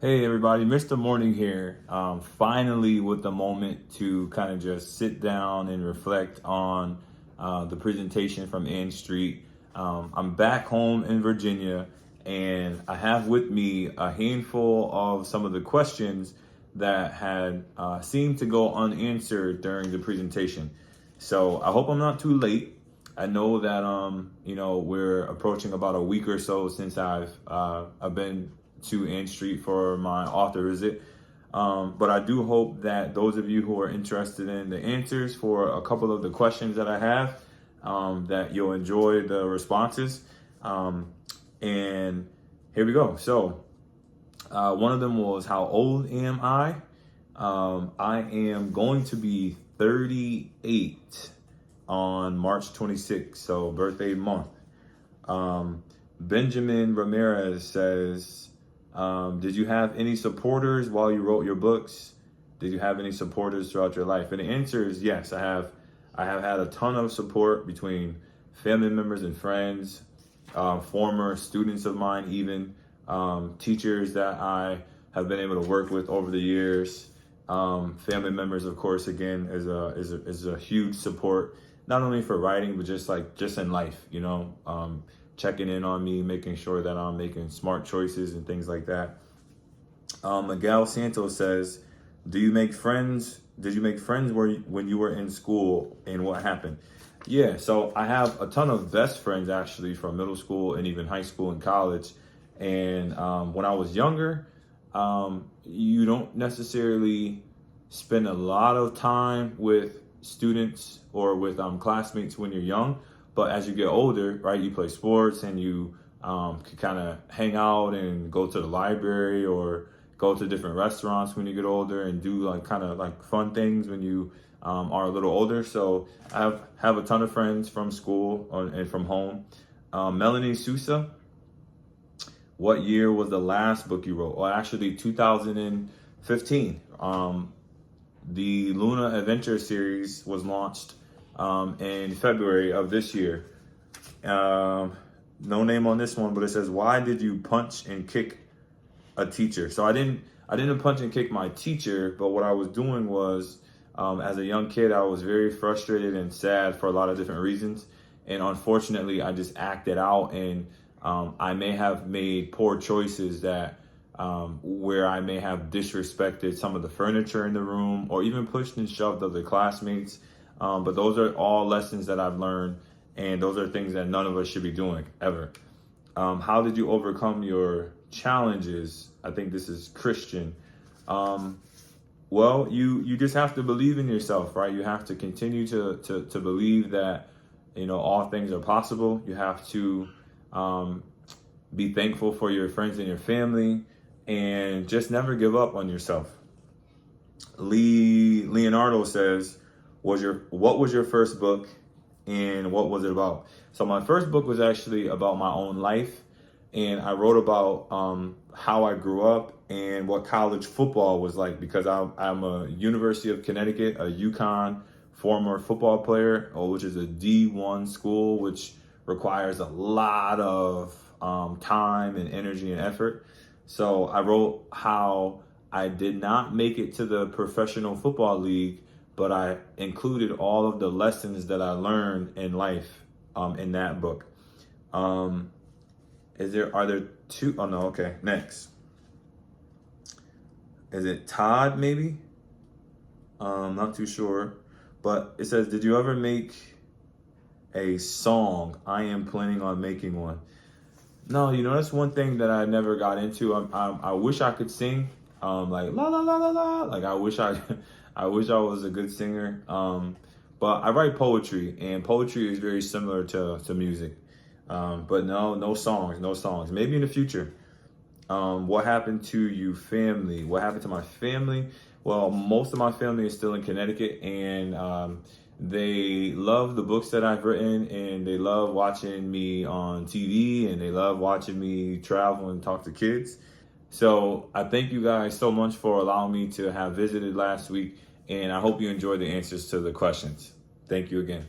Hey everybody, Mr. Morning here. Finally with the moment to kind of just sit down and reflect on the presentation from Ann Street. I'm back home in Virginia and I have with me a handful of some of the questions that had seemed to go unanswered during the presentation. So I hope I'm not too late. I know that we're approaching about a week or so since I've been to Ann Street for my author visit. But I do hope that those of you who are interested in the answers for a couple of the questions that I have, that you'll enjoy the responses. And here we go. So one of them was, how old am I? I am going to be 38 on March 26th, so birthday month. Benjamin Ramirez says, did you have any supporters while you wrote your books? Did you have any supporters throughout your life? And the answer is yes. I have had a ton of support between family members and friends, former students of mine, even teachers that I have been able to work with over the years. Family members, of course, again, is a huge support, not only for writing, but just in life, checking in on me, making sure that I'm making smart choices and things like that. Miguel Santos says, did you make friends when you were in school, and what happened? Yeah, so I have a ton of best friends actually from middle school and even high school and college. And when I was younger, you don't necessarily spend a lot of time with students or with classmates when you're young. But as you get older, right, you play sports and you can kind of hang out and go to the library or go to different restaurants when you get older and do kind of fun things when you are a little older. So I have a ton of friends from school and from home. Melanie Sousa, what year was the last book you wrote? Well, actually 2015. The Luna Adventure series was launched in February of this year. No name on this one, but it says, why did you punch and kick a teacher? So I didn't punch and kick my teacher, but what I was doing was, as a young kid, I was very frustrated and sad for a lot of different reasons. And unfortunately, I just acted out, and I may have made poor choices that where I may have disrespected some of the furniture in the room or even pushed and shoved other classmates. But those are all lessons that I've learned, and those are things that none of us should be doing ever. How did you overcome your challenges? I think this is Christian. Well, you just have to believe in yourself, right? You have to continue to believe that, all things are possible. You have to be thankful for your friends and your family, and just never give up on yourself. Leonardo says, what was your first book and what was it about? So my first book was actually about my own life, and I wrote about how I grew up and what college football was like, because I'm a University of Connecticut, a UConn former football player, which is a D1 school, which requires a lot of time and energy and effort. So I wrote how I did not make it to the professional football league, but I included all of the lessons that I learned in life in that book. Are there two? Oh no, okay, next. Is it Todd maybe? Not too sure. But it says, did you ever make a song? I am planning on making one. No, that's one thing that I never got into. I wish I could sing, like la la la la la. Like I wish I was a good singer. But I write poetry, and poetry is very similar to music. But no songs. Maybe in the future. What happened to you family? What happened to my family? Well, most of my family is still in Connecticut, and they love the books that I've written, and they love watching me on TV, and they love watching me travel and talk to kids. So I thank you guys so much for allowing me to have visited last week, and I hope you enjoyed the answers to the questions. Thank you again.